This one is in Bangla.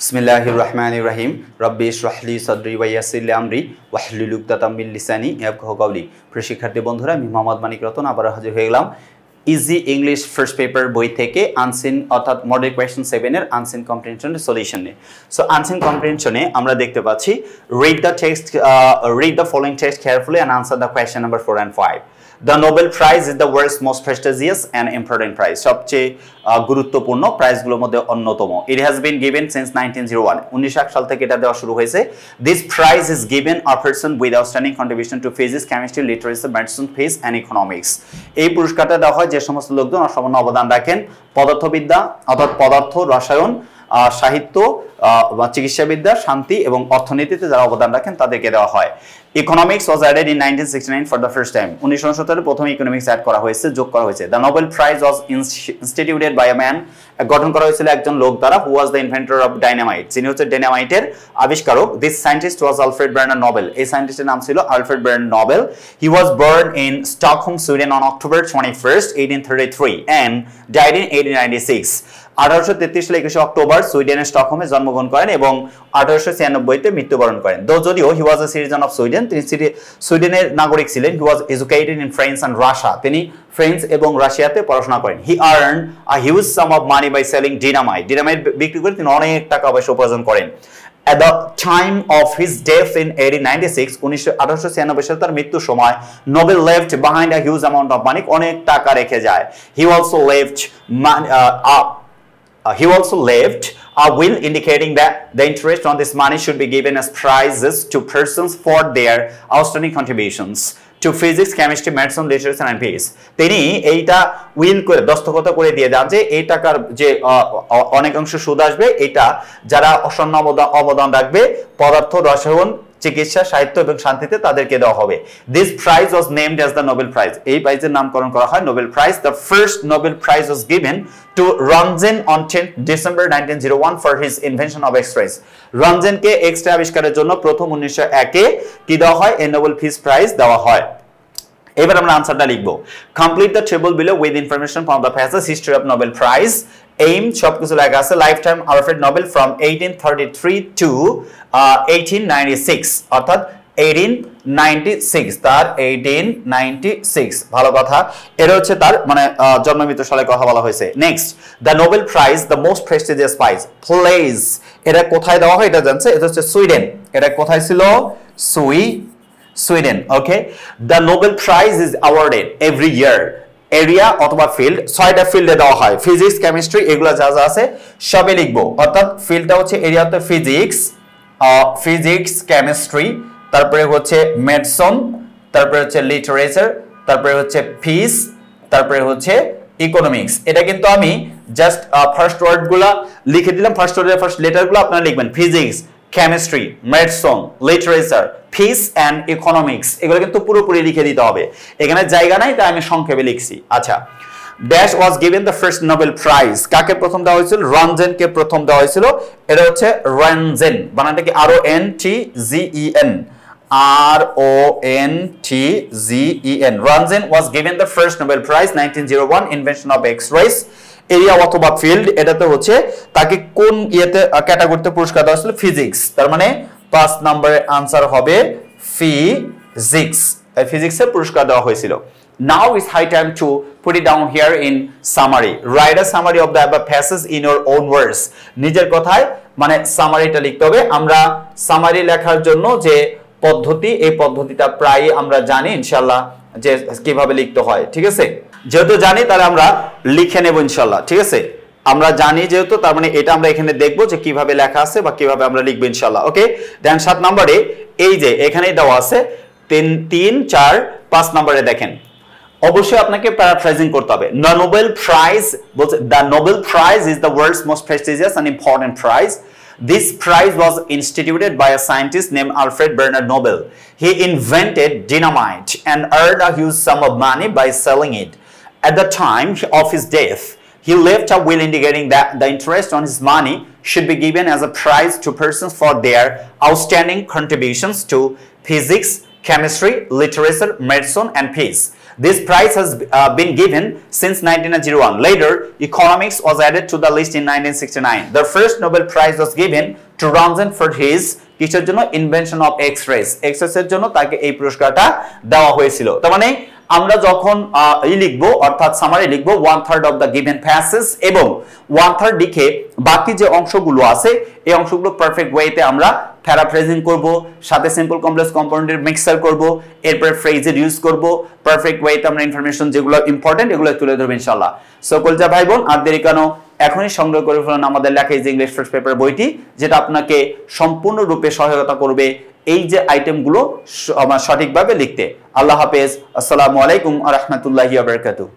बिस्मिल्लाहिर्रहमानिर्रहीम रब्बि इशराह ली सदरी वा यासिर ली আমরি ওয়াহলুল উকদাতাম মিন লিসানি ইয়াফকাহু কাওলি। প্রিয় শিক্ষার্থী বন্ধুরা, আমি মোহাম্মদ মানিক রতন আবার হাজির হয়ে গেলাম ইজি ইংলিশ ফার্স্ট পেপার বই থেকে আনসিন অর্থাৎ মডেল কোয়েশ্চন 7 এর আনসিন কম্প্রিহেনশনের সলিউশন নিয়ে। সো আনসিন কম্প্রিহেনশনে আমরা দেখতে পাচ্ছি read the following text carefully and answer the question number 4 and 5. The Nobel Prize is the world's most prestigious and important prize. সবচেয়ে গুরুত্বপূর্ণ প্রাইজগুলোর মধ্যে অন্যতম। It has been given since 1901. 1901 সাল থেকে এটা দেওয়া শুরু হয়েছে। This prize is given a person with outstanding contribution to physics, chemistry, literature, medicine, peace and economics. এই পুরস্কারটা দেওয়া হয় যে সমস্ত লোকজন অসামান্য অবদান রাখেন পদার্থবিদ্যা অর্থাৎ পদার্থ, রসায়ন, সাহিত্য, চিকিৎসাবিদ্যা, শান্তি এবং অর্থনীতিতে যারা অবদান রাখেন তাদেরকে দেওয়া হয়। Economics was added in 1969 for the first time. 1969 প্রথম ইকোনমিক্স অ্যাড করা হয়েছে, যোগ করা হয়েছে। The Nobel prize was instituted by a man, গঠন করা হয়েছিল একজন লোক দ্বারা, who was the inventor of dynamite, যিনি হচ্ছে ডাইনামাইটের আবিষ্কারক। This scientist was Alfred Bernhard Nobel. এই সায়েন্টিস্টের নাম ছিল Alfred Bernhard Nobel. He was born in Stockholm, Sweden on October 21, 1833 and died in 1896. 1833 সালে 21 অক্টোবর সুইডেনের স্টকহোমে জন্মগ্রহণ করেন এবং 1896 তে মৃত্যুবরণ করেন। যদিও he was a citizen of Sweden, তিনি সুইডেনের নাগরিক ছিলেন। He was educated in France and Russia, তিনি ফ্রান্স এবং রাশিয়াতে পড়াশোনা করেন। He earned a huge sum of money by selling dynamite. Dynamite বিক্রি করে তিনি অনেক টাকা পয়সা উপার্জন করেন। At the time of his death in 1896 সালে তার মৃত্যুর সময় Nobel left behind a huge amount of money, অনেক টাকা রেখে যায়। He also left a will indicating that the interest on this money should be given as prizes to persons for their outstanding contributions to physics, chemistry, medicine, literature and peace. তিনি এইটা উইল করে দস্তখত করে দিয়ে দেন যে এই টাকার যে অনেক অংশ সুদ আসবে, এটা যারা অসামান্য অবদান রাখবে পদার্থ, রসায়ন, চিকিৎসা, সাহিত্য এবং শান্তিতে তাদেরকে দেওয়া হবে। This prize was named as the Nobel Prize. এই প্রাইজের নামকরণ করা হয় Nobel prize. The first Nobel Prize was given to Röntgen on 10th December 1901 for his invention of X-rays. রঞ্জেনকে এক্স-রে আবিষ্কারের জন্য প্রথম 1901 কি দেওয়া হয়? এই নোবেল পিস প্রাইজ দেওয়া হয়। এবার আমরা আনসারটা লিখব। Complete the table below with information from the passage history of Nobel prize. এইম সবকিছু লেখা আছে। Lifetime Alfred Nobel from 1833 to 1896, অর্থাৎ 1896, তার 1896 ভালো কথা। এটা হচ্ছে তার মানে জন্ম মৃত্যু সালের কথা বলা হয়েছে। Next, the Nobel prize the most prestigious prize place, এটা কোথায় দেওয়া হয় এটা জানছে, এটা হচ্ছে সুইডেন। এটা কোথায় ছিল? Sweden. Okay, the Nobel prize is awarded every year. Area অথবা ফিল্ড, 6টা ফিল্ডে দেওয়া হয়। ফিজিক্স, কেমিস্ট্রি এগুলো যা যা আছে সবই লিখবো। অর্থাৎ ফিল্ডটা হচ্ছে এরিয়াতে ফিজিক্স, কেমিস্ট্রি, তারপরে হচ্ছে মেডিসিন, তারপরে হচ্ছে লিটারেচার, তারপরে হচ্ছে পিস, তারপরে হচ্ছে ইকোনমিক্স। এটা কিন্তু আমি জাস্ট ফার্স্ট ওয়ার্ডগুলো লিখে দিলাম। ফার্স্ট ওয়ার্ডের ফার্স্ট লেটারগুলো আপনারা লিখবেন। Physics, chemistry, medicine, literature, piece and economics, এগুলো কিন্তু পুরোপুরি লিখে দিতে হবে। এখানে জায়গা নাই তাই আমি সংক্ষেপে লিখছি। আচ্ছা, dash was given the first Nobel prize, কাকে প্রথম দেওয়া হয়েছিল? রঞ্জেনকে প্রথম দেওয়া হয়েছিল। এটা হচ্ছে রঞ্জেন, বানানটা কি? RONTGEN, RONTGEN। Rontgen was given the first Nobel prize 1901 invention of X-rays. Area অথবা ফিল্ড, এটাতে হচ্ছে তাকে কোন ইয়েতে ক্যাটাগরিতে পুরস্কার দেওয়া হয়েছিল? ফিজিক্স। তার মানে 5 নম্বরের আনসার হবে ফিজিক্স। ফিজিক্সের পুরস্কার দেওয়া হয়েছিল। Now is high time to put it down here in summary. Write a summary of the above passage in your own words. নিজের কথায় মানে সামারিটা লিখতে হবে। আমরা সামারি লেখার জন্য যে পদ্ধতি, এই পদ্ধতিটা প্রায় আমরা জানি ইনশাআল্লাহ যে কিভাবে লিখতে হয়। ঠিক আছে, যেহেতু জানি তাহলে আমরা লিখে নেব ইনশাআল্লাহ। ঠিক আছে, আমরা জানি যেহেতু, তার মানে এটা আমরা এখানে দেখবো যে কিভাবে লেখা আছে বা কিভাবে আমরা লিখবো ইনশাআল্লাহ। ওকে, দেন 7 নম্বরে এই যে এখানেই দেওয়া আছে 3, 4, 5 নম্বরে দেখেন অবশ্যই আপনাকে প্যারাফ্রেজিং করতে হবে। দ্য নোবেল প্রাইজ বলছে, the Nobel prize is the world's most prestigious and important prize. This prize was instituted by a scientist named Alfred Bernard Nobel. He invented dynamite and earned a huge sum of money by selling it. At the time of his death, he left a will indicating that the interest on his money should be given as a prize to persons for their outstanding contributions to physics, chemistry, literature, medicine and peace. This prize has been given since 1901. Later, economics was added to the list in 1969. The first Nobel Prize was given to Rontgen for his কিসের জন্য ইনভেনশন অফ এক্স-রেস এর জন্য তাকে এই পুরস্কারটা দেওয়া হয়েছিল। তার মানে আমরা যখন লিখবো অর্থাৎ সামারি লিখবো 1/3 অফ দ্য গিভেন প্যাসেজ এবং 1/3 লিখে বাকি যে অংশগুলো আছে এই অংশগুলো পারফেক্ট ওয়েতে আমরা প্যারাফ্রেজিং করব, সাথে সিম্পল কমপ্লেক্স কম্পাউন্ডের মিক্সার করব, এরপর ফ্রেজের ইউজ করব, পারফেক্ট ওয়েতে আমরা ইনফরমেশন যেগুলো ইম্পর্টেন্ট এগুলো তুলে ধরব ইনশাআল্লাহ। সকলজা ভাই বোন আর দেরি কেন, এখনই সংগ্রহ করে ফেলুন আমাদের লেখা ইজি ইংলিশ ফার্স্ট পেপার বইটি, যেটা আপনাকে সম্পূর্ণরূপে সহায়তা করবে এই যে আইটেমগুলো সঠিকভাবে লিখতে। আল্লাহ হাফেজ, আসসালামু আলাইকুম ওয়া রাহমাতুল্লাহি ওয়া বারাকাতুহু।